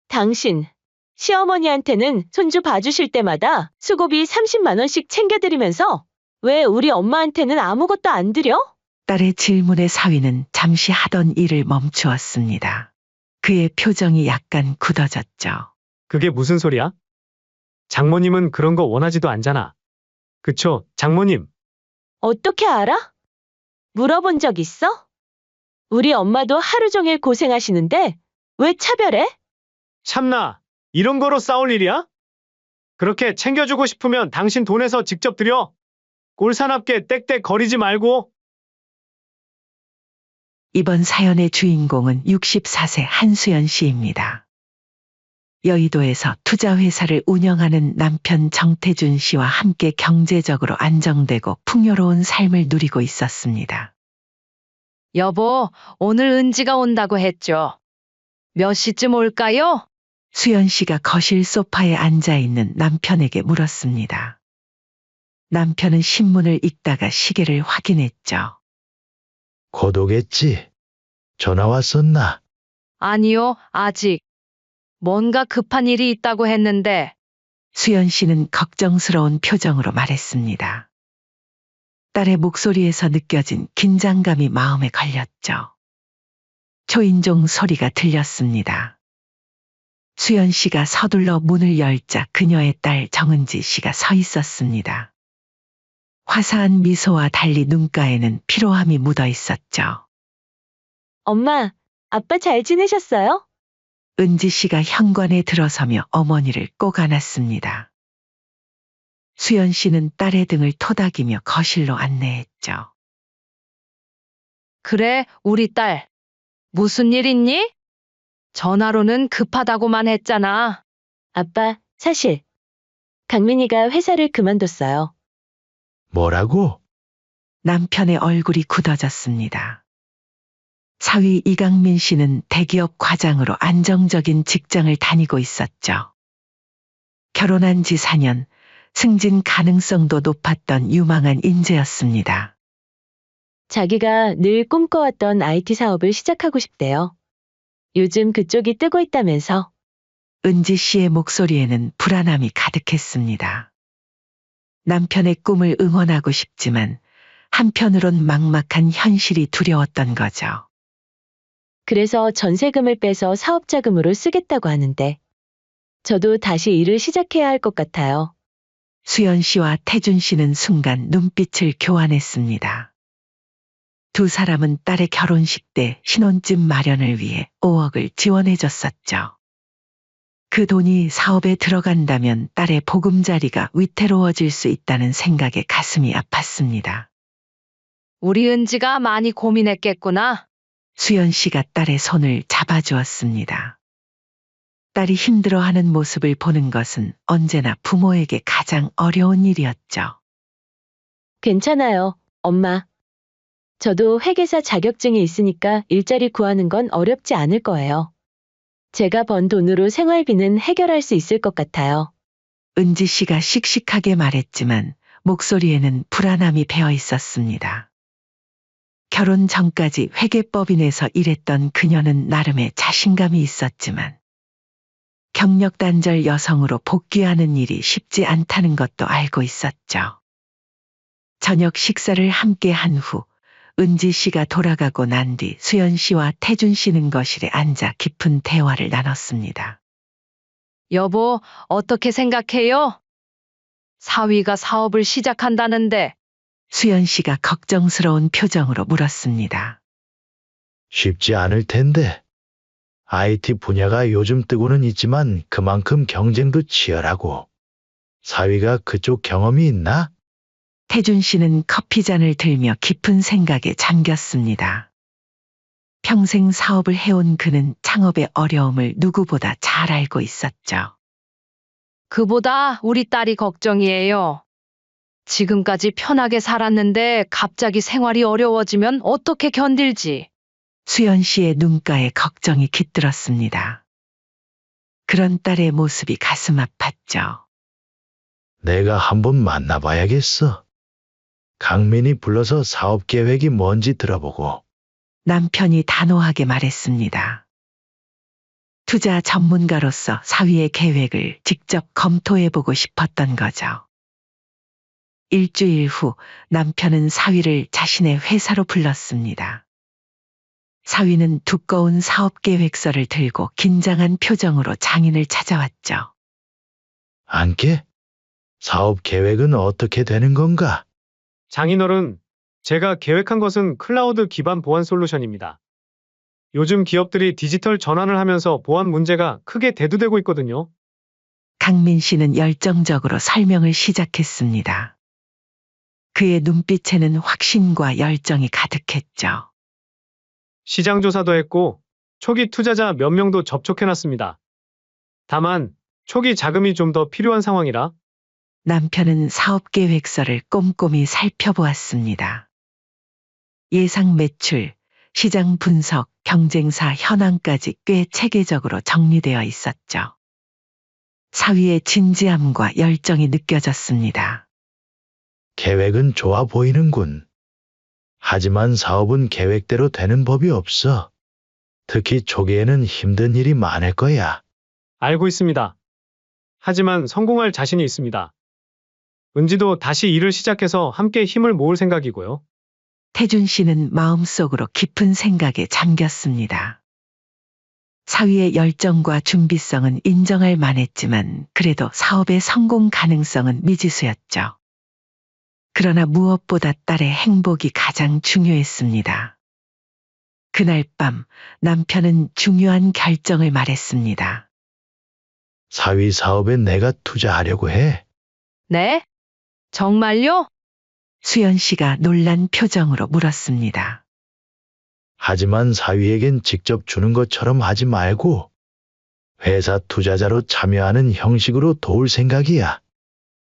당신, 시어머니한테는 손주 봐주실 때마다 수고비 30만 원씩 챙겨드리면서 왜 우리 엄마한테는 아무것도 안 드려? 딸의 질문에 사위는 잠시 하던 일을 멈추었습니다. 그의 표정이 약간 굳어졌죠. 그게 무슨 소리야? 장모님은 그런 거 원하지도 않잖아. 그쵸, 장모님? 어떻게 알아? 물어본 적 있어? 우리 엄마도 하루 종일 고생하시는데 왜 차별해? 참나, 이런 거로 싸울 일이야? 그렇게 챙겨주고 싶으면 당신 돈에서 직접 드려. 꼴사납게 땡땡 거리지 말고. 이번 사연의 주인공은 64세 한수연 씨입니다. 여의도에서 투자회사를 운영하는 남편 정태준 씨와 함께 경제적으로 안정되고 풍요로운 삶을 누리고 있었습니다. 여보, 오늘 은지가 온다고 했죠. 몇 시쯤 올까요? 수연 씨가 거실 소파에 앉아 있는 남편에게 물었습니다. 남편은 신문을 읽다가 시계를 확인했죠. 곧 오겠지. 전화 왔었나? 아니요, 아직. 뭔가 급한 일이 있다고 했는데. 수연 씨는 걱정스러운 표정으로 말했습니다. 딸의 목소리에서 느껴진 긴장감이 마음에 걸렸죠. 초인종 소리가 들렸습니다. 수연 씨가 서둘러 문을 열자 그녀의 딸 정은지 씨가 서 있었습니다. 화사한 미소와 달리 눈가에는 피로함이 묻어 있었죠. 엄마, 아빠 잘 지내셨어요? 은지 씨가 현관에 들어서며 어머니를 꼭 안았습니다. 수연 씨는 딸의 등을 토닥이며 거실로 안내했죠. 그래, 우리 딸. 무슨 일 있니? 전화로는 급하다고만 했잖아. 아빠, 사실 강민이가 회사를 그만뒀어요. 뭐라고? 남편의 얼굴이 굳어졌습니다. 사위 이강민 씨는 대기업 과장으로 안정적인 직장을 다니고 있었죠. 결혼한 지 4년, 승진 가능성도 높았던 유망한 인재였습니다. 자기가 늘 꿈꿔왔던 IT 사업을 시작하고 싶대요. 요즘 그쪽이 뜨고 있다면서. 은지 씨의 목소리에는 불안함이 가득했습니다. 남편의 꿈을 응원하고 싶지만 한편으론 막막한 현실이 두려웠던 거죠. 그래서 전세금을 빼서 사업 자금으로 쓰겠다고 하는데 저도 다시 일을 시작해야 할 것 같아요. 수연 씨와 태준 씨는 순간 눈빛을 교환했습니다. 두 사람은 딸의 결혼식 때 신혼집 마련을 위해 5억을 지원해 줬었죠. 그 돈이 사업에 들어간다면 딸의 보금자리가 위태로워질 수 있다는 생각에 가슴이 아팠습니다. 우리 은지가 많이 고민했겠구나. 수연 씨가 딸의 손을 잡아주었습니다. 딸이 힘들어하는 모습을 보는 것은 언제나 부모에게 가장 어려운 일이었죠. 괜찮아요, 엄마. 저도 회계사 자격증이 있으니까 일자리 구하는 건 어렵지 않을 거예요. 제가 번 돈으로 생활비는 해결할 수 있을 것 같아요. 은지 씨가 씩씩하게 말했지만 목소리에는 불안함이 배어 있었습니다. 결혼 전까지 회계법인에서 일했던 그녀는 나름의 자신감이 있었지만 경력 단절 여성으로 복귀하는 일이 쉽지 않다는 것도 알고 있었죠. 저녁 식사를 함께 한 후 은지 씨가 돌아가고 난 뒤 수연 씨와 태준 씨는 거실에 앉아 깊은 대화를 나눴습니다. 여보, 어떻게 생각해요? 사위가 사업을 시작한다는데. 수연 씨가 걱정스러운 표정으로 물었습니다. 쉽지 않을 텐데. IT 분야가 요즘 뜨고는 있지만 그만큼 경쟁도 치열하고. 사위가 그쪽 경험이 있나? 태준 씨는 커피잔을 들며 깊은 생각에 잠겼습니다. 평생 사업을 해온 그는 창업의 어려움을 누구보다 잘 알고 있었죠. 그보다 우리 딸이 걱정이에요. 지금까지 편하게 살았는데 갑자기 생활이 어려워지면 어떻게 견딜지. 수연 씨의 눈가에 걱정이 깃들었습니다. 그런 딸의 모습이 가슴 아팠죠. 내가 한번 만나봐야겠어. 강민이 불러서 사업 계획이 뭔지 들어보고. 남편이 단호하게 말했습니다. 투자 전문가로서 사위의 계획을 직접 검토해보고 싶었던 거죠. 일주일 후 남편은 사위를 자신의 회사로 불렀습니다. 사위는 두꺼운 사업 계획서를 들고 긴장한 표정으로 장인을 찾아왔죠. 안께? 사업 계획은 어떻게 되는 건가? 장인어른, 제가 계획한 것은 클라우드 기반 보안 솔루션입니다. 요즘 기업들이 디지털 전환을 하면서 보안 문제가 크게 대두되고 있거든요. 강민 씨는 열정적으로 설명을 시작했습니다. 그의 눈빛에는 확신과 열정이 가득했죠. 시장 조사도 했고 초기 투자자 몇 명도 접촉해놨습니다. 다만 초기 자금이 좀 더 필요한 상황이라 남편은 사업 계획서를 꼼꼼히 살펴보았습니다. 예상 매출, 시장 분석, 경쟁사 현황까지 꽤 체계적으로 정리되어 있었죠. 사위의 진지함과 열정이 느껴졌습니다. 계획은 좋아 보이는군. 하지만 사업은 계획대로 되는 법이 없어. 특히 초기에는 힘든 일이 많을 거야. 알고 있습니다. 하지만 성공할 자신이 있습니다. 은지도 다시 일을 시작해서 함께 힘을 모을 생각이고요. 태준 씨는 마음속으로 깊은 생각에 잠겼습니다. 사위의 열정과 준비성은 인정할 만했지만 그래도 사업의 성공 가능성은 미지수였죠. 그러나 무엇보다 딸의 행복이 가장 중요했습니다. 그날 밤 남편은 중요한 결정을 말했습니다. 사위 사업에 내가 투자하려고 해. 네? 정말요? 수연 씨가 놀란 표정으로 물었습니다. 하지만 사위에겐 직접 주는 것처럼 하지 말고 회사 투자자로 참여하는 형식으로 도울 생각이야.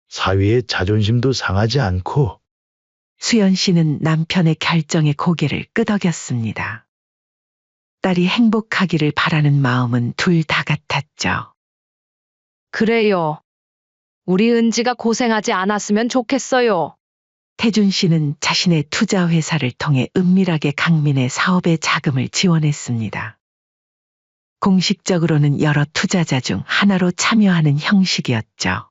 사위의 자존심도 상하지 않고. 수연 씨는 남편의 결정에 고개를 끄덕였습니다. 딸이 행복하기를 바라는 마음은 둘 다 같았죠. 그래요. 우리 은지가 고생하지 않았으면 좋겠어요. 태준 씨는 자신의 투자 회사를 통해 은밀하게 강민의 사업에 자금을 지원했습니다. 공식적으로는 여러 투자자 중 하나로 참여하는 형식이었죠.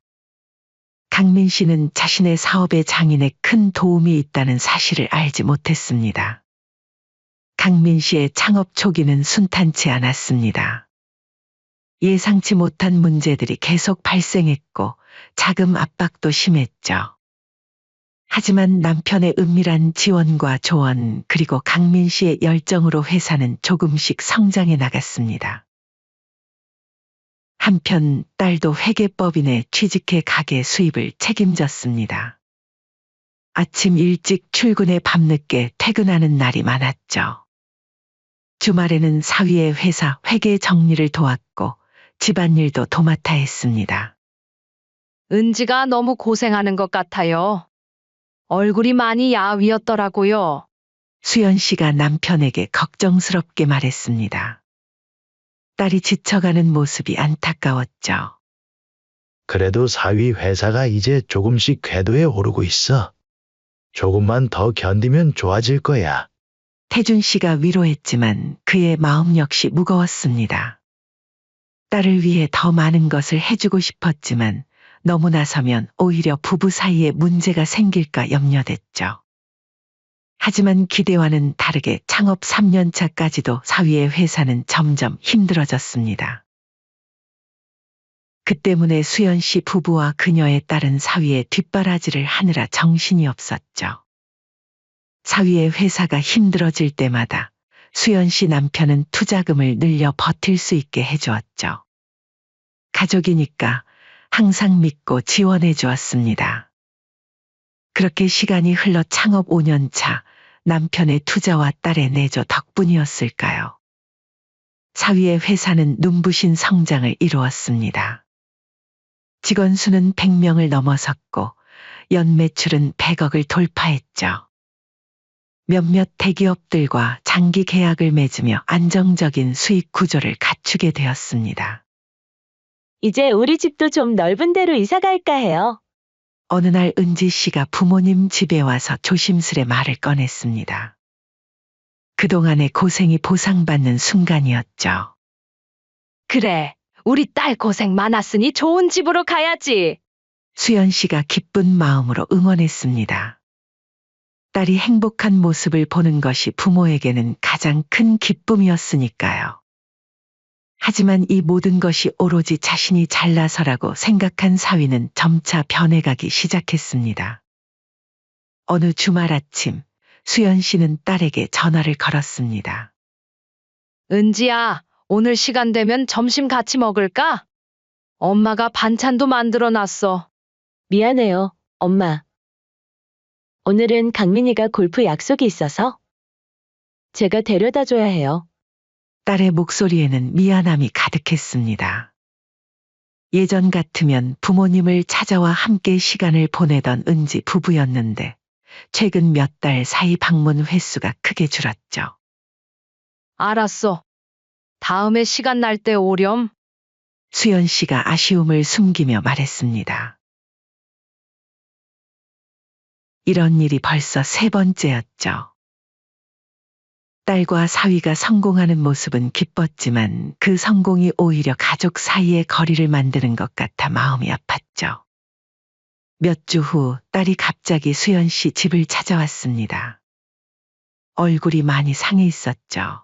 강민 씨는 자신의 사업에 장인에 큰 도움이 있다는 사실을 알지 못했습니다. 강민 씨의 창업 초기는 순탄치 않았습니다. 예상치 못한 문제들이 계속 발생했고 자금 압박도 심했죠. 하지만 남편의 은밀한 지원과 조언 그리고 강민 씨의 열정으로 회사는 조금씩 성장해 나갔습니다. 한편 딸도 회계법인에 취직해 가게 수입을 책임졌습니다. 아침 일찍 출근해 밤늦게 퇴근하는 날이 많았죠. 주말에는 사위의 회사 회계 정리를 도왔고 집안일도 도맡아 했습니다. 은지가 너무 고생하는 것 같아요. 얼굴이 많이 야위었더라고요. 수연 씨가 남편에게 걱정스럽게 말했습니다. 딸이 지쳐가는 모습이 안타까웠죠. 그래도 사위 회사가 이제 조금씩 궤도에 오르고 있어. 조금만 더 견디면 좋아질 거야. 태준 씨가 위로했지만 그의 마음 역시 무거웠습니다. 딸을 위해 더 많은 것을 해주고 싶었지만 너무 나서면 오히려 부부 사이에 문제가 생길까 염려됐죠. 하지만 기대와는 다르게 창업 3년 차까지도 사위의 회사는 점점 힘들어졌습니다. 그 때문에 수연 씨 부부와 그녀의 딸은 사위의 뒷바라지를 하느라 정신이 없었죠. 사위의 회사가 힘들어질 때마다 수연 씨 남편은 투자금을 늘려 버틸 수 있게 해주었죠. 가족이니까 항상 믿고 지원해 주었습니다. 그렇게 시간이 흘러 창업 5년 차 남편의 투자와 딸의 내조 덕분이었을까요? 사위의 회사는 눈부신 성장을 이루었습니다. 직원 수는 100명을 넘어섰고 연 매출은 100억을 돌파했죠. 몇몇 대기업들과 장기 계약을 맺으며 안정적인 수익 구조를 갖추게 되었습니다. 이제 우리 집도 좀 넓은 데로 이사 갈까 해요. 어느 날 은지 씨가 부모님 집에 와서 조심스레 말을 꺼냈습니다. 그동안의 고생이 보상받는 순간이었죠. 그래, 우리 딸 고생 많았으니 좋은 집으로 가야지. 수연 씨가 기쁜 마음으로 응원했습니다. 딸이 행복한 모습을 보는 것이 부모에게는 가장 큰 기쁨이었으니까요. 하지만 이 모든 것이 오로지 자신이 잘나서라고 생각한 사위는 점차 변해가기 시작했습니다. 어느 주말 아침, 수연 씨는 딸에게 전화를 걸었습니다. 은지야, 오늘 시간 되면 점심 같이 먹을까? 엄마가 반찬도 만들어 놨어. 미안해요, 엄마. 오늘은 강민이가 골프 약속이 있어서 제가 데려다 줘야 해요. 딸의 목소리에는 미안함이 가득했습니다. 예전 같으면 부모님을 찾아와 함께 시간을 보내던 은지 부부였는데 최근 몇 달 사이 방문 횟수가 크게 줄었죠. 알았어. 다음에 시간 날 때 오렴. 수연 씨가 아쉬움을 숨기며 말했습니다. 이런 일이 벌써 세 번째였죠. 딸과 사위가 성공하는 모습은 기뻤지만 그 성공이 오히려 가족 사이의 거리를 만드는 것 같아 마음이 아팠죠. 몇 주 후 딸이 갑자기 수연 씨 집을 찾아왔습니다. 얼굴이 많이 상해 있었죠.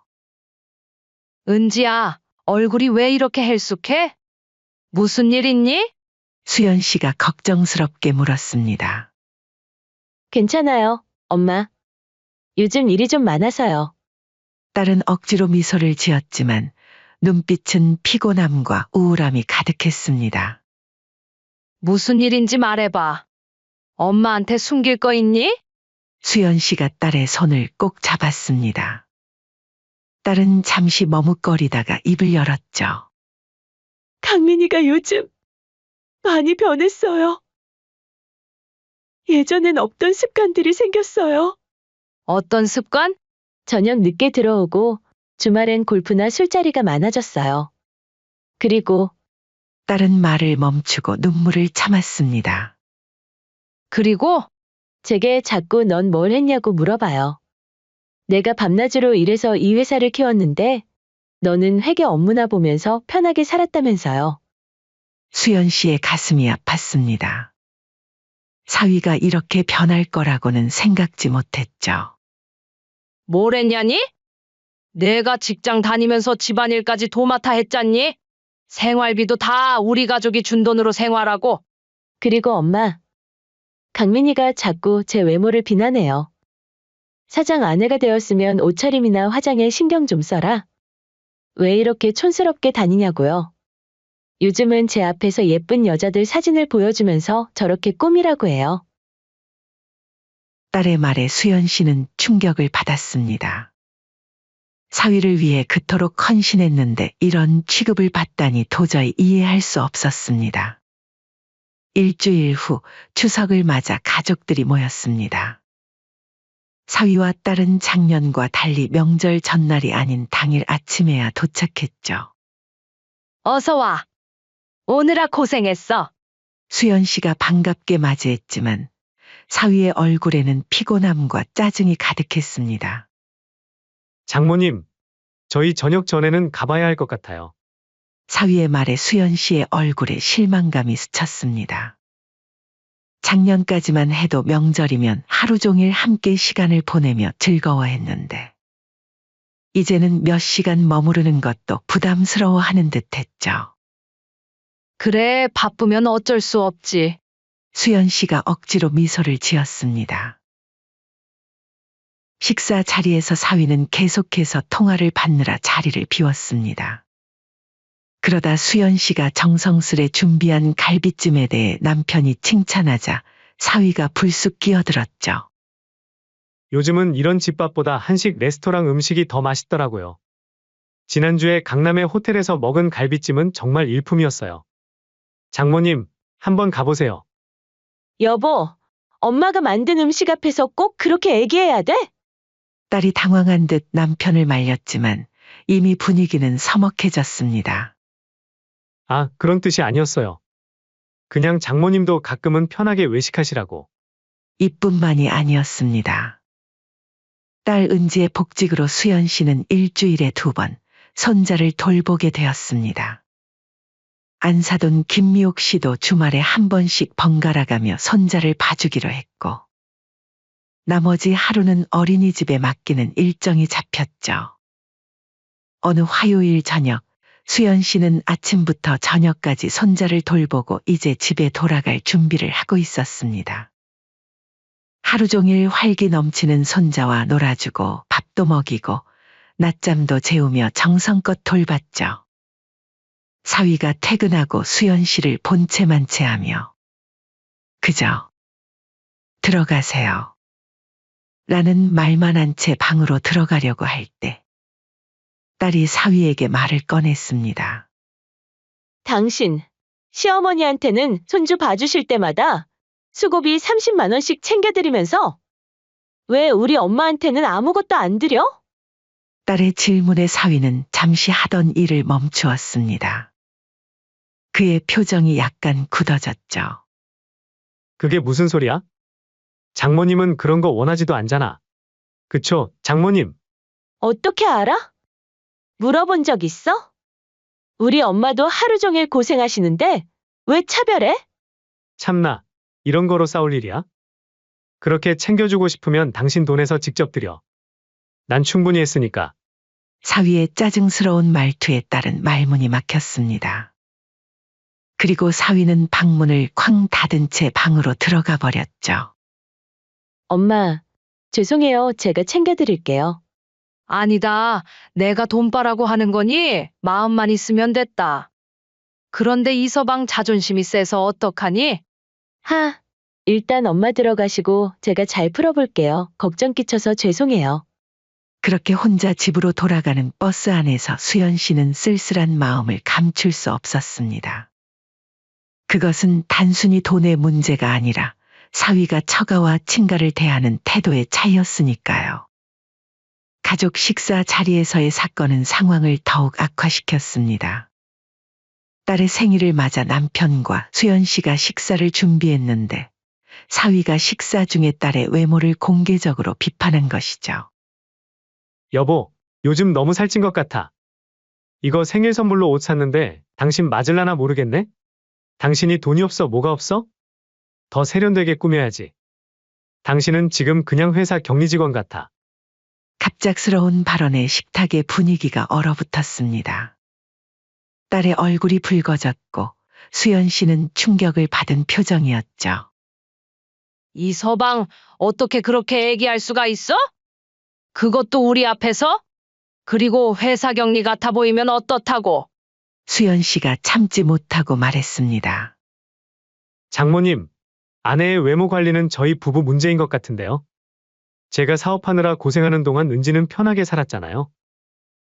은지야, 얼굴이 왜 이렇게 헬쑥해? 무슨 일 있니? 수연 씨가 걱정스럽게 물었습니다. 괜찮아요, 엄마. 요즘 일이 좀 많아서요. 딸은 억지로 미소를 지었지만 눈빛은 피곤함과 우울함이 가득했습니다. 무슨 일인지 말해봐. 엄마한테 숨길 거 있니? 수연 씨가 딸의 손을 꼭 잡았습니다. 딸은 잠시 머뭇거리다가 입을 열었죠. 강민이가 요즘 많이 변했어요. 예전엔 없던 습관들이 생겼어요. 어떤 습관? 저녁 늦게 들어오고 주말엔 골프나 술자리가 많아졌어요. 그리고 딸은 말을 멈추고 눈물을 참았습니다. 그리고 제게 자꾸 넌 뭘 했냐고 물어봐요. 내가 밤낮으로 일해서 이 회사를 키웠는데 너는 회계 업무나 보면서 편하게 살았다면서요. 수연 씨의 가슴이 아팠습니다. 사위가 이렇게 변할 거라고는 생각지 못했죠. 뭘 했냐니? 내가 직장 다니면서 집안일까지 도맡아 했잖니? 생활비도 다 우리 가족이 준 돈으로 생활하고. 그리고 엄마, 강민이가 자꾸 제 외모를 비난해요. 사장 아내가 되었으면 옷차림이나 화장에 신경 좀 써라. 왜 이렇게 촌스럽게 다니냐고요. 요즘은 제 앞에서 예쁜 여자들 사진을 보여주면서 저렇게 꾸미라고 해요. 딸의 말에 수연 씨는 충격을 받았습니다. 사위를 위해 그토록 헌신했는데 이런 취급을 받다니 도저히 이해할 수 없었습니다. 일주일 후 추석을 맞아 가족들이 모였습니다. 사위와 딸은 작년과 달리 명절 전날이 아닌 당일 아침에야 도착했죠. 어서 와. 오느라 고생했어. 수연 씨가 반갑게 맞이했지만 사위의 얼굴에는 피곤함과 짜증이 가득했습니다. 장모님, 저희 저녁 전에는 가봐야 할 것 같아요. 사위의 말에 수연 씨의 얼굴에 실망감이 스쳤습니다. 작년까지만 해도 명절이면 하루 종일 함께 시간을 보내며 즐거워했는데 이제는 몇 시간 머무르는 것도 부담스러워하는 듯했죠. 그래, 바쁘면 어쩔 수 없지. 수연 씨가 억지로 미소를 지었습니다. 식사 자리에서 사위는 계속해서 통화를 받느라 자리를 비웠습니다. 그러다 수연 씨가 정성스레 준비한 갈비찜에 대해 남편이 칭찬하자 사위가 불쑥 끼어들었죠. 요즘은 이런 집밥보다 한식 레스토랑 음식이 더 맛있더라고요. 지난주에 강남의 호텔에서 먹은 갈비찜은 정말 일품이었어요. 장모님, 한번 가보세요. 여보, 엄마가 만든 음식 앞에서 꼭 그렇게 얘기해야 돼? 딸이 당황한 듯 남편을 말렸지만 이미 분위기는 서먹해졌습니다. 아, 그런 뜻이 아니었어요. 그냥 장모님도 가끔은 편하게 외식하시라고. 이뿐만이 아니었습니다. 딸 은지의 복직으로 수연 씨는 일주일에 2번, 손자를 돌보게 되었습니다. 안 사돈 김미옥 씨도 주말에 한 번씩 번갈아 가며 손자를 봐주기로 했고, 나머지 하루는 어린이집에 맡기는 일정이 잡혔죠. 어느 화요일 저녁, 수연 씨는 아침부터 저녁까지 손자를 돌보고 이제 집에 돌아갈 준비를 하고 있었습니다. 하루 종일 활기 넘치는 손자와 놀아주고 밥도 먹이고 낮잠도 재우며 정성껏 돌봤죠. 사위가 퇴근하고 수연 씨를 본체만 채하며 그저 들어가세요 라는 말만 한 채 방으로 들어가려고 할 때 딸이 사위에게 말을 꺼냈습니다. 당신, 시어머니한테는 손주 봐주실 때마다 수고비 30만 원씩 챙겨드리면서 왜 우리 엄마한테는 아무것도 안 드려? 딸의 질문에 사위는 잠시 하던 일을 멈추었습니다. 그의 표정이 약간 굳어졌죠. 그게 무슨 소리야? 장모님은 그런 거 원하지도 않잖아. 그쵸, 장모님? 어떻게 알아? 물어본 적 있어? 우리 엄마도 하루 종일 고생하시는데 왜 차별해? 참나, 이런 거로 싸울 일이야? 그렇게 챙겨주고 싶으면 당신 돈에서 직접 드려. 난 충분히 했으니까. 사위의 짜증스러운 말투에 따른 말문이 막혔습니다. 그리고 사위는 방문을 쾅 닫은 채 방으로 들어가 버렸죠. 엄마, 죄송해요. 제가 챙겨드릴게요. 아니다. 내가 돈바라고 하는 거니? 마음만 있으면 됐다. 그런데 이 서방 자존심이 세서 어떡하니? 일단 엄마 들어가시고 제가 잘 풀어볼게요. 걱정 끼쳐서 죄송해요. 그렇게 혼자 집으로 돌아가는 버스 안에서 수연 씨는 쓸쓸한 마음을 감출 수 없었습니다. 그것은 단순히 돈의 문제가 아니라 사위가 처가와 친가를 대하는 태도의 차이였으니까요. 가족 식사 자리에서의 사건은 상황을 더욱 악화시켰습니다. 딸의 생일을 맞아 남편과 수연 씨가 식사를 준비했는데 사위가 식사 중에 딸의 외모를 공개적으로 비판한 것이죠. 여보, 요즘 너무 살찐 것 같아. 이거 생일 선물로 옷 샀는데 당신 맞을라나 모르겠네? 당신이 돈이 없어 뭐가 없어? 더 세련되게 꾸며야지. 당신은 지금 그냥 회사 격리 직원 같아. 갑작스러운 발언에 식탁의 분위기가 얼어붙었습니다. 딸의 얼굴이 붉어졌고 수연 씨는 충격을 받은 표정이었죠. 이 서방 어떻게 그렇게 얘기할 수가 있어? 그것도 우리 앞에서? 그리고 회사 격리 같아 보이면 어떻다고? 수연 씨가 참지 못하고 말했습니다. 장모님, 아내의 외모 관리는 저희 부부 문제인 것 같은데요. 제가 사업하느라 고생하는 동안 은지는 편하게 살았잖아요.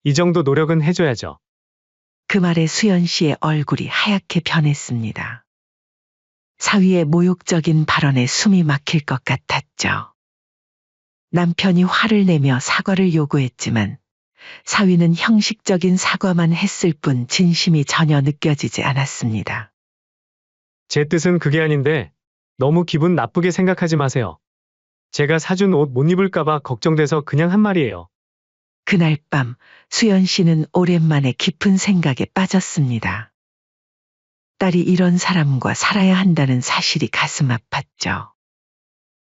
이 정도 노력은 해줘야죠. 그 말에 수연 씨의 얼굴이 하얗게 변했습니다. 사위의 모욕적인 발언에 숨이 막힐 것 같았죠. 남편이 화를 내며 사과를 요구했지만 사위는 형식적인 사과만 했을 뿐 진심이 전혀 느껴지지 않았습니다. 제 뜻은 그게 아닌데 너무 기분 나쁘게 생각하지 마세요. 제가 사준 옷 못 입을까봐 걱정돼서 그냥 한 말이에요. 그날 밤 수연 씨는 오랜만에 깊은 생각에 빠졌습니다. 딸이 이런 사람과 살아야 한다는 사실이 가슴 아팠죠.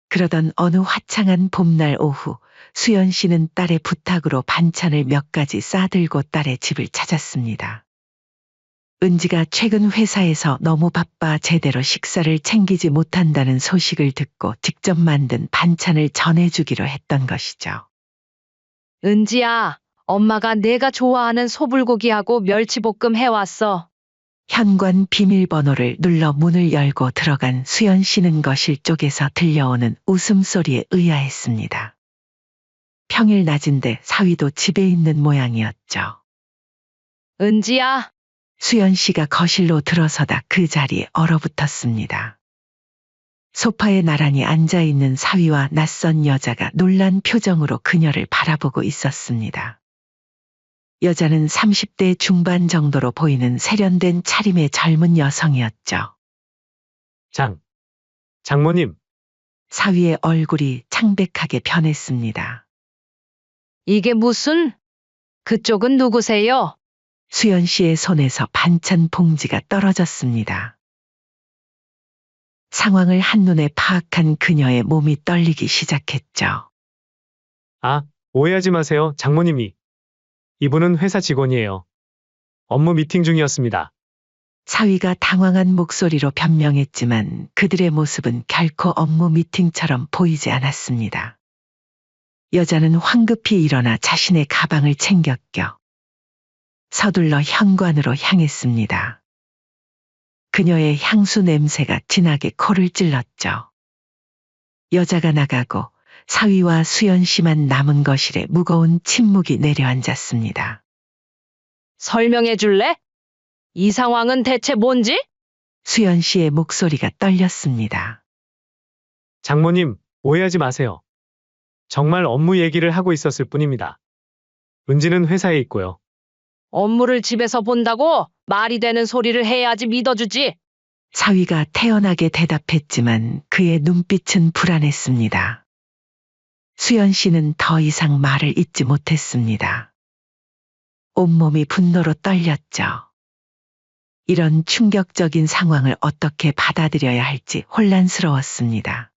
그러던 어느 화창한 봄날 오후 수연 씨는 딸의 부탁으로 반찬을 몇 가지 싸들고 딸의 집을 찾았습니다. 은지가 최근 회사에서 너무 바빠 제대로 식사를 챙기지 못한다는 소식을 듣고 직접 만든 반찬을 전해주기로 했던 것이죠. 은지야, 엄마가 내가 좋아하는 소불고기하고 멸치볶음 해왔어. 현관 비밀번호를 눌러 문을 열고 들어간 수연 씨는 거실 쪽에서 들려오는 웃음소리에 의아했습니다. 평일 낮인데 사위도 집에 있는 모양이었죠. 은지야, 수연 씨가 거실로 들어서다 그 자리에 얼어붙었습니다. 소파에 나란히 앉아있는 사위와 낯선 여자가 놀란 표정으로 그녀를 바라보고 있었습니다. 여자는 30대 중반 정도로 보이는 세련된 차림의 젊은 여성이었죠. 장모님, 사위의 얼굴이 창백하게 변했습니다. 이게 무슨? 그쪽은 누구세요? 수연 씨의 손에서 반찬 봉지가 떨어졌습니다. 상황을 한눈에 파악한 그녀의 몸이 떨리기 시작했죠. 아, 오해하지 마세요, 장모님이. 이분은 회사 직원이에요. 업무 미팅 중이었습니다. 사위가 당황한 목소리로 변명했지만 그들의 모습은 결코 업무 미팅처럼 보이지 않았습니다. 여자는 황급히 일어나 자신의 가방을 챙겨 껴 서둘러 현관으로 향했습니다. 그녀의 향수 냄새가 진하게 코를 찔렀죠. 여자가 나가고 사위와 수연 씨만 남은 거실에 무거운 침묵이 내려앉았습니다. 설명해 줄래? 이 상황은 대체 뭔지? 수연 씨의 목소리가 떨렸습니다. 장모님, 오해하지 마세요. 정말 업무 얘기를 하고 있었을 뿐입니다. 은지는 회사에 있고요. 업무를 집에서 본다고 말이 되는 소리를 해야지 믿어주지. 사위가 태연하게 대답했지만 그의 눈빛은 불안했습니다. 수연 씨는 더 이상 말을 잇지 못했습니다. 온몸이 분노로 떨렸죠. 이런 충격적인 상황을 어떻게 받아들여야 할지 혼란스러웠습니다.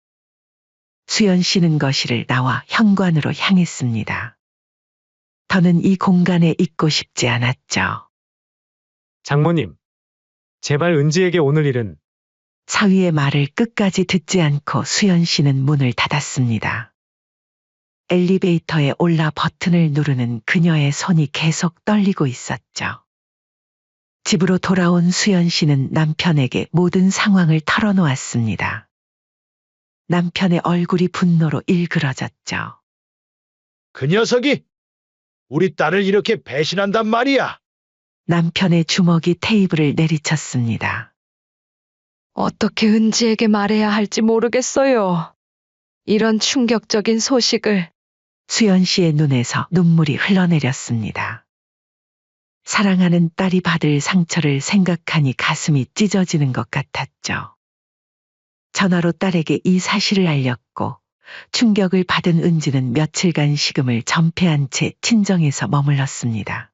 수연 씨는 거실을 나와 현관으로 향했습니다. 더는 이 공간에 있고 싶지 않았죠. 장모님, 제발 은지에게 오늘 일은 사위의 말을 끝까지 듣지 않고 수연 씨는 문을 닫았습니다. 엘리베이터에 올라 버튼을 누르는 그녀의 손이 계속 떨리고 있었죠. 집으로 돌아온 수연 씨는 남편에게 모든 상황을 털어놓았습니다. 남편의 얼굴이 분노로 일그러졌죠. 그 녀석이 우리 딸을 이렇게 배신한단 말이야. 남편의 주먹이 테이블을 내리쳤습니다. 어떻게 은지에게 말해야 할지 모르겠어요. 이런 충격적인 소식을. 수연 씨의 눈에서 눈물이 흘러내렸습니다. 사랑하는 딸이 받을 상처를 생각하니 가슴이 찢어지는 것 같았죠. 전화로 딸에게 이 사실을 알렸고 충격을 받은 은지는 며칠간 식음을 전폐한 채 친정에서 머물렀습니다.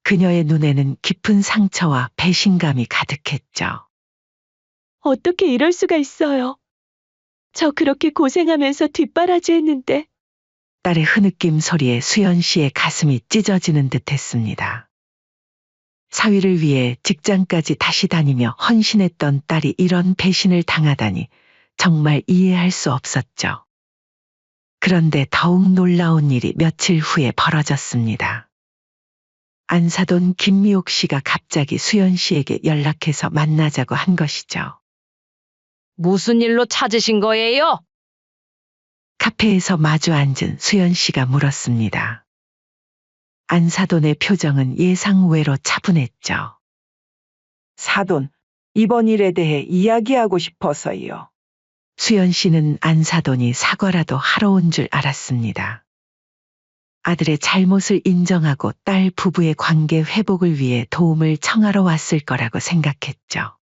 그녀의 눈에는 깊은 상처와 배신감이 가득했죠. 어떻게 이럴 수가 있어요? 저 그렇게 고생하면서 뒷바라지 했는데. 딸의 흐느낌 소리에 수연 씨의 가슴이 찢어지는 듯 했습니다. 사위를 위해 직장까지 다시 다니며 헌신했던 딸이 이런 배신을 당하다니 정말 이해할 수 없었죠. 그런데 더욱 놀라운 일이 며칠 후에 벌어졌습니다. 안사돈 김미옥 씨가 갑자기 수연 씨에게 연락해서 만나자고 한 것이죠. 무슨 일로 찾으신 거예요? 카페에서 마주 앉은 수연 씨가 물었습니다. 안사돈의 표정은 예상 외로 차분했죠. 사돈, 이번 일에 대해 이야기하고 싶어서요. 수연 씨는 안사돈이 사과라도 하러 온 줄 알았습니다. 아들의 잘못을 인정하고 딸 부부의 관계 회복을 위해 도움을 청하러 왔을 거라고 생각했죠.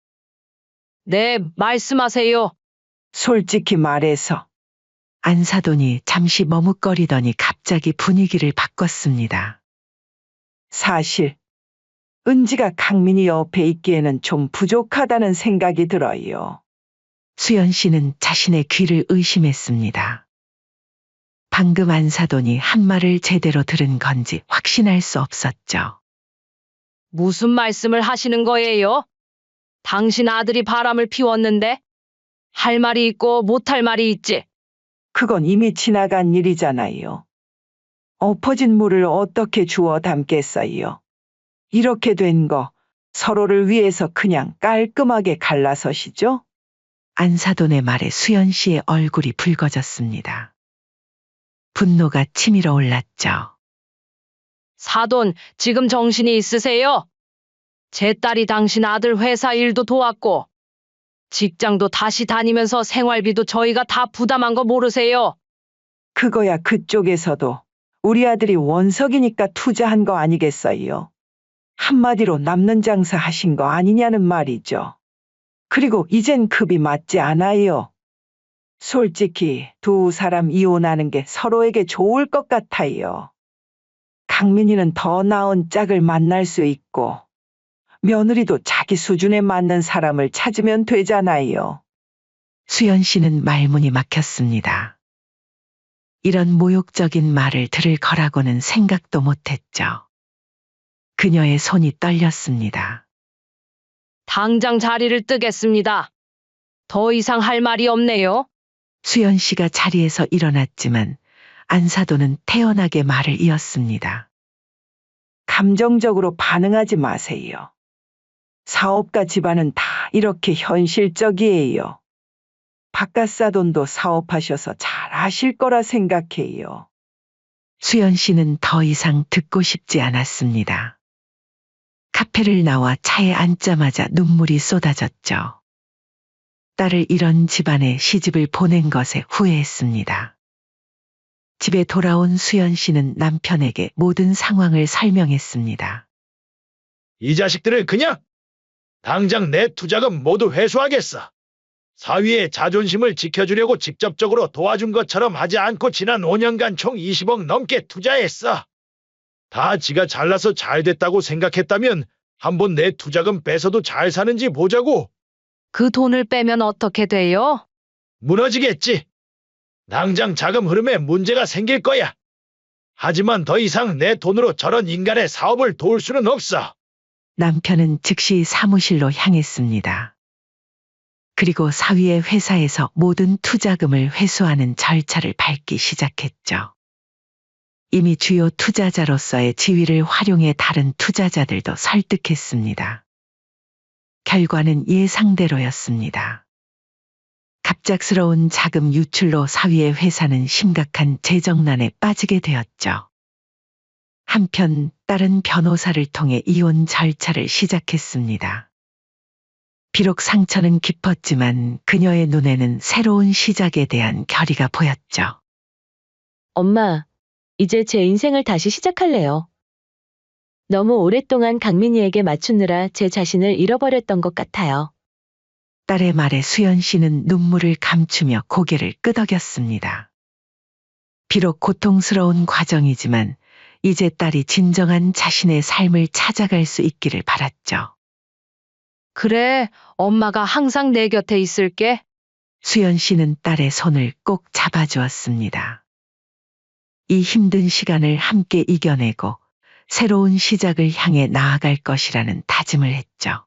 네, 말씀하세요. 솔직히 말해서 안사돈이 잠시 머뭇거리더니 갑자기 분위기를 바꿨습니다. 사실 은지가 강민이 옆에 있기에는 좀 부족하다는 생각이 들어요. 수연 씨는 자신의 귀를 의심했습니다. 방금 안사돈이 한 말을 제대로 들은 건지 확신할 수 없었죠. 무슨 말씀을 하시는 거예요? 당신 아들이 바람을 피웠는데 할 말이 있고 못할 말이 있지. 그건 이미 지나간 일이잖아요. 엎어진 물을 어떻게 주워 담겠어요. 이렇게 된 거 서로를 위해서 그냥 깔끔하게 갈라서시죠? 안사돈의 말에 수연 씨의 얼굴이 붉어졌습니다. 분노가 치밀어 올랐죠. 사돈, 지금 정신이 있으세요? 제 딸이 당신 아들 회사 일도 도왔고 직장도 다시 다니면서 생활비도 저희가 다 부담한 거 모르세요? 그거야 그쪽에서도 우리 아들이 원석이니까 투자한 거 아니겠어요. 한마디로 남는 장사 하신 거 아니냐는 말이죠. 그리고 이젠 급이 맞지 않아요. 솔직히 두 사람 이혼하는 게 서로에게 좋을 것 같아요. 강민이는 더 나은 짝을 만날 수 있고 며느리도 자기 수준에 맞는 사람을 찾으면 되잖아요. 수연 씨는 말문이 막혔습니다. 이런 모욕적인 말을 들을 거라고는 생각도 못했죠. 그녀의 손이 떨렸습니다. 당장 자리를 뜨겠습니다. 더 이상 할 말이 없네요. 수연 씨가 자리에서 일어났지만 안사도는 태연하게 말을 이었습니다. 감정적으로 반응하지 마세요. 사업가 집안은 다 이렇게 현실적이에요. 바깥사돈도 사업하셔서 잘 아실 거라 생각해요. 수연 씨는 더 이상 듣고 싶지 않았습니다. 카페를 나와 차에 앉자마자 눈물이 쏟아졌죠. 딸을 이런 집안에 시집을 보낸 것에 후회했습니다. 집에 돌아온 수연 씨는 남편에게 모든 상황을 설명했습니다. 이 자식들을 그냥 당장 내 투자금 모두 회수하겠어. 사위의 자존심을 지켜주려고 직접적으로 도와준 것처럼 하지 않고 지난 5년간 총 20억 넘게 투자했어. 다 지가 잘나서 잘 됐다고 생각했다면 한번 내 투자금 뺏어도 잘 사는지 보자고. 그 돈을 빼면 어떻게 돼요? 무너지겠지. 당장 자금 흐름에 문제가 생길 거야. 하지만 더 이상 내 돈으로 저런 인간의 사업을 도울 수는 없어. 남편은 즉시 사무실로 향했습니다. 그리고 사위의 회사에서 모든 투자금을 회수하는 절차를 밟기 시작했죠. 이미 주요 투자자로서의 지위를 활용해 다른 투자자들도 설득했습니다. 결과는 예상대로였습니다. 갑작스러운 자금 유출로 사위의 회사는 심각한 재정난에 빠지게 되었죠. 한편 딸은 변호사를 통해 이혼 절차를 시작했습니다. 비록 상처는 깊었지만 그녀의 눈에는 새로운 시작에 대한 결의가 보였죠. 엄마, 이제 제 인생을 다시 시작할래요. 너무 오랫동안 강민이에게 맞추느라 제 자신을 잃어버렸던 것 같아요. 딸의 말에 수연 씨는 눈물을 감추며 고개를 끄덕였습니다. 비록 고통스러운 과정이지만 이제 딸이 진정한 자신의 삶을 찾아갈 수 있기를 바랐죠. 그래, 엄마가 항상 내 곁에 있을게. 수연 씨는 딸의 손을 꼭 잡아주었습니다. 이 힘든 시간을 함께 이겨내고 새로운 시작을 향해 나아갈 것이라는 다짐을 했죠.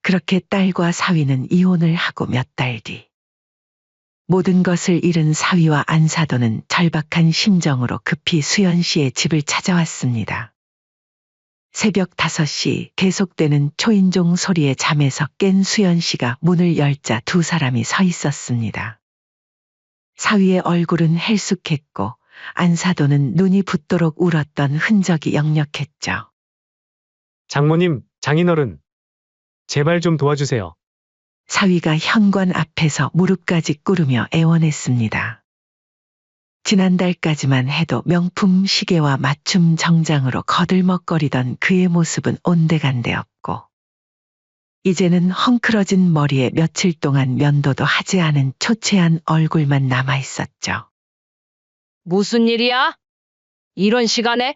그렇게 딸과 사위는 이혼을 하고 몇 달 뒤 모든 것을 잃은 사위와 안사도는 절박한 심정으로 급히 수연 씨의 집을 찾아왔습니다. 새벽 5시 계속되는 초인종 소리에 잠에서 깬 수연 씨가 문을 열자 두 사람이 서 있었습니다. 사위의 얼굴은 헬쑥했고 안사도는 눈이 붓도록 울었던 흔적이 역력했죠. 장모님, 장인어른. 제발 좀 도와주세요. 사위가 현관 앞에서 무릎까지 꿇으며 애원했습니다. 지난달까지만 해도 명품 시계와 맞춤 정장으로 거들먹거리던 그의 모습은 온데간데없고 이제는 헝클어진 머리에 며칠 동안 면도도 하지 않은 초췌한 얼굴만 남아있었죠. 무슨 일이야? 이런 시간에?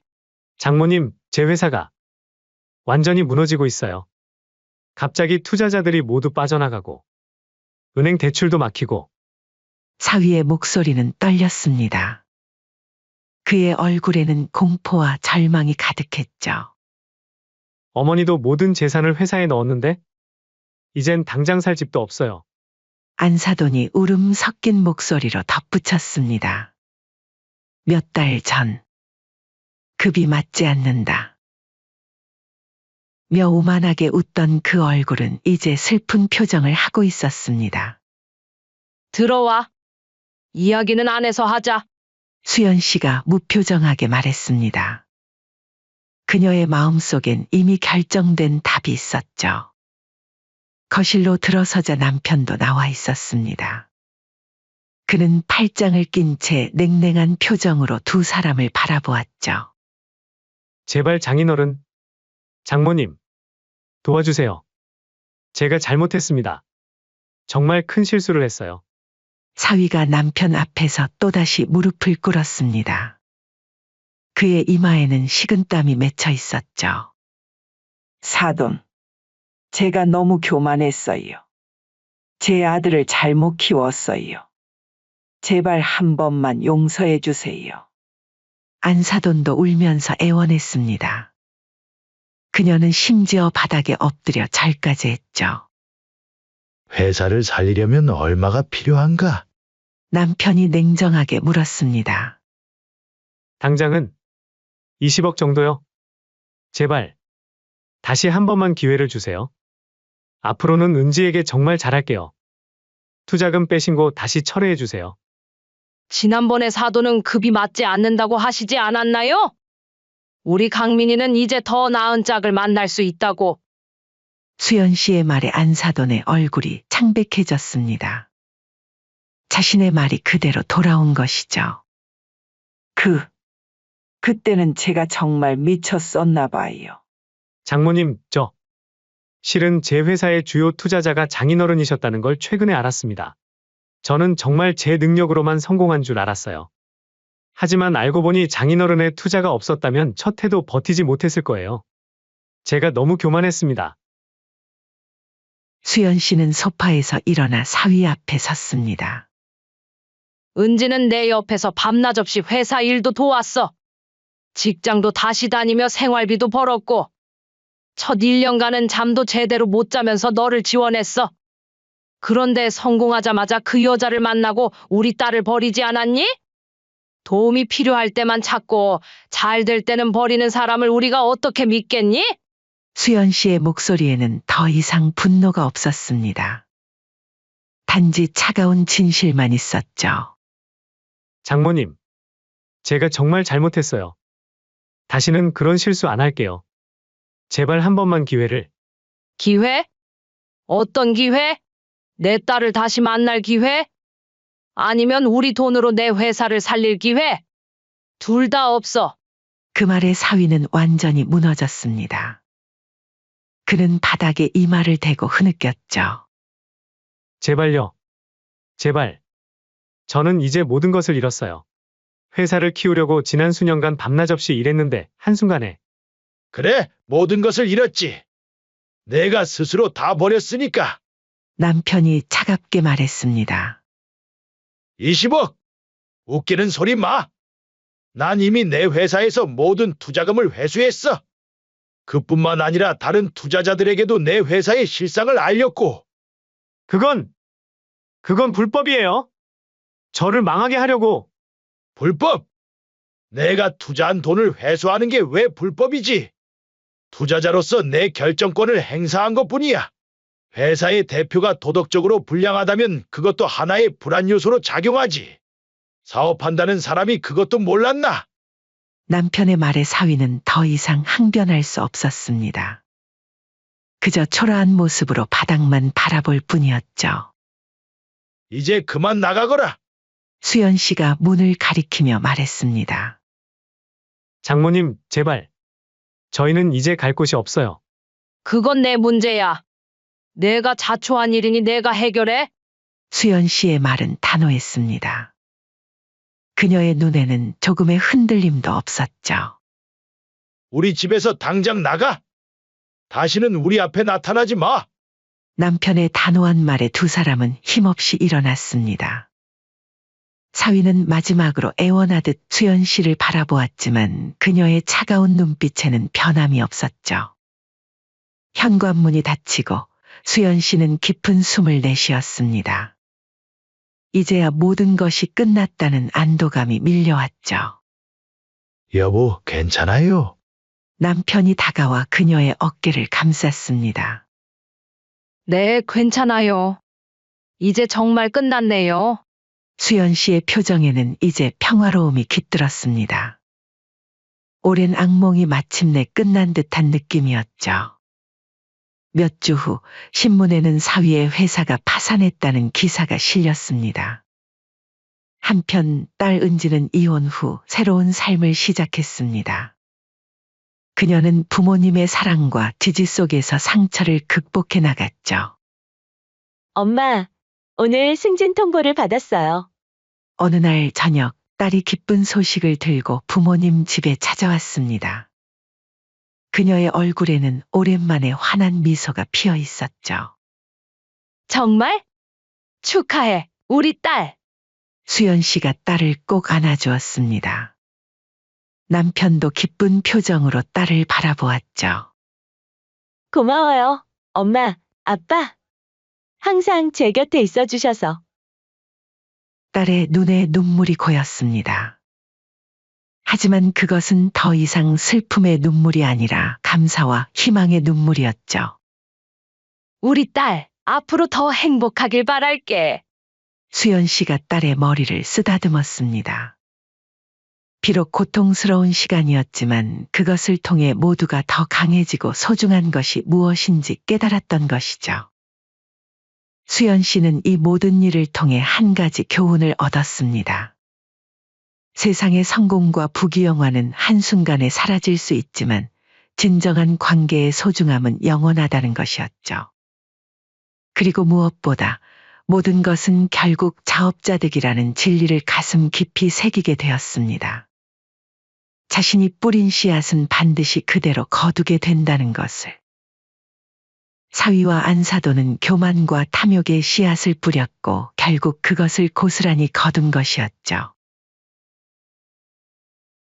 장모님, 제 회사가 완전히 무너지고 있어요. 갑자기 투자자들이 모두 빠져나가고 은행 대출도 막히고 사위의 목소리는 떨렸습니다. 그의 얼굴에는 공포와 절망이 가득했죠. 어머니도 모든 재산을 회사에 넣었는데 이젠 당장 살 집도 없어요. 안사돈이 울음 섞인 목소리로 덧붙였습니다. 몇 달 전 급이 맞지 않는다. 며 오만하게 웃던 그 얼굴은 이제 슬픈 표정을 하고 있었습니다. 들어와. 이야기는 안에서 하자. 수연 씨가 무표정하게 말했습니다. 그녀의 마음속엔 이미 결정된 답이 있었죠. 거실로 들어서자 남편도 나와 있었습니다. 그는 팔짱을 낀 채 냉랭한 표정으로 두 사람을 바라보았죠. 제발 장인어른, 장모님, 도와주세요. 제가 잘못했습니다. 정말 큰 실수를 했어요. 사위가 남편 앞에서 또다시 무릎을 꿇었습니다. 그의 이마에는 식은땀이 맺혀 있었죠. 사돈, 제가 너무 교만했어요. 제 아들을 잘못 키웠어요. 제발 한 번만 용서해 주세요. 안사돈도 울면서 애원했습니다. 그녀는 심지어 바닥에 엎드려 절까지 했죠. 회사를 살리려면 얼마가 필요한가? 남편이 냉정하게 물었습니다. 당장은 20억 정도요. 제발 다시 한 번만 기회를 주세요. 앞으로는 은지에게 정말 잘할게요. 투자금 빼신 거 다시 철회해 주세요. 지난번에 사돈은 급이 맞지 않는다고 하시지 않았나요? 우리 강민이는 이제 더 나은 짝을 만날 수 있다고. 수연 씨의 말에 안사돈의 얼굴이 창백해졌습니다. 자신의 말이 그대로 돌아온 것이죠. 그때는 제가 정말 미쳤었나 봐요. 장모님, 실은 제 회사의 주요 투자자가 장인어른이셨다는 걸 최근에 알았습니다. 저는 정말 제 능력으로만 성공한 줄 알았어요. 하지만 알고 보니 장인어른의 투자가 없었다면 첫 해도 버티지 못했을 거예요. 제가 너무 교만했습니다. 수연 씨는 소파에서 일어나 사위 앞에 섰습니다. 은지는 내 옆에서 밤낮 없이 회사 일도 도왔어. 직장도 다시 다니며 생활비도 벌었고, 첫 1년간은 잠도 제대로 못 자면서 너를 지원했어. 그런데 성공하자마자 그 여자를 만나고 우리 딸을 버리지 않았니? 도움이 필요할 때만 찾고 잘 될 때는 버리는 사람을 우리가 어떻게 믿겠니? 수연 씨의 목소리에는 더 이상 분노가 없었습니다. 단지 차가운 진실만 있었죠. 장모님, 제가 정말 잘못했어요. 다시는 그런 실수 안 할게요. 제발 한 번만 기회를. 기회? 어떤 기회? 내 딸을 다시 만날 기회? 아니면 우리 돈으로 내 회사를 살릴 기회? 둘 다 없어. 그 말에 사위는 완전히 무너졌습니다. 그는 바닥에 이마를 대고 흐느꼈죠. 제발요. 제발. 저는 이제 모든 것을 잃었어요. 회사를 키우려고 지난 수년간 밤낮 없이 일했는데 한순간에 그래, 모든 것을 잃었지. 내가 스스로 다 버렸으니까. 남편이 차갑게 말했습니다. 20억! 웃기는 소리 마! 난 이미 내 회사에서 모든 투자금을 회수했어. 그뿐만 아니라 다른 투자자들에게도 내 회사의 실상을 알렸고, 그건 불법이에요. 저를 망하게 하려고. 불법! 내가 투자한 돈을 회수하는 게 왜 불법이지? 투자자로서 내 결정권을 행사한 것뿐이야. 회사의 대표가 도덕적으로 불량하다면 그것도 하나의 불안 요소로 작용하지. 사업한다는 사람이 그것도 몰랐나? 남편의 말에 사위는 더 이상 항변할 수 없었습니다. 그저 초라한 모습으로 바닥만 바라볼 뿐이었죠. 이제 그만 나가거라. 수연 씨가 문을 가리키며 말했습니다. 장모님, 제발. 저희는 이제 갈 곳이 없어요. 그건 내 문제야. 내가 자초한 일이니 내가 해결해. 수연 씨의 말은 단호했습니다. 그녀의 눈에는 조금의 흔들림도 없었죠. 우리 집에서 당장 나가. 다시는 우리 앞에 나타나지 마. 남편의 단호한 말에 두 사람은 힘없이 일어났습니다. 사위는 마지막으로 애원하듯 수연 씨를 바라보았지만 그녀의 차가운 눈빛에는 변함이 없었죠. 현관문이 닫히고 수연 씨는 깊은 숨을 내쉬었습니다. 이제야 모든 것이 끝났다는 안도감이 밀려왔죠. 여보, 괜찮아요? 남편이 다가와 그녀의 어깨를 감쌌습니다. 네, 괜찮아요. 이제 정말 끝났네요. 수연 씨의 표정에는 이제 평화로움이 깃들었습니다. 오랜 악몽이 마침내 끝난 듯한 느낌이었죠. 몇 주 후 신문에는 사위의 회사가 파산했다는 기사가 실렸습니다. 한편 딸 은지는 이혼 후 새로운 삶을 시작했습니다. 그녀는 부모님의 사랑과 지지 속에서 상처를 극복해 나갔죠. 엄마, 오늘 승진 통보를 받았어요. 어느 날 저녁 딸이 기쁜 소식을 들고 부모님 집에 찾아왔습니다. 그녀의 얼굴에는 오랜만에 환한 미소가 피어 있었죠. 정말? 축하해, 우리 딸. 수연 씨가 딸을 꼭 안아주었습니다. 남편도 기쁜 표정으로 딸을 바라보았죠. 고마워요. 엄마, 아빠. 항상 제 곁에 있어 주셔서. 딸의 눈에 눈물이 고였습니다. 하지만 그것은 더 이상 슬픔의 눈물이 아니라 감사와 희망의 눈물이었죠. 우리 딸, 앞으로 더 행복하길 바랄게. 수연 씨가 딸의 머리를 쓰다듬었습니다. 비록 고통스러운 시간이었지만 그것을 통해 모두가 더 강해지고 소중한 것이 무엇인지 깨달았던 것이죠. 수연 씨는 이 모든 일을 통해 한 가지 교훈을 얻었습니다. 세상의 성공과 부귀영화는 한순간에 사라질 수 있지만 진정한 관계의 소중함은 영원하다는 것이었죠. 그리고 무엇보다 모든 것은 결국 자업자득이라는 진리를 가슴 깊이 새기게 되었습니다. 자신이 뿌린 씨앗은 반드시 그대로 거두게 된다는 것을. 사위와 안사도는 교만과 탐욕의 씨앗을 뿌렸고 결국 그것을 고스란히 거둔 것이었죠.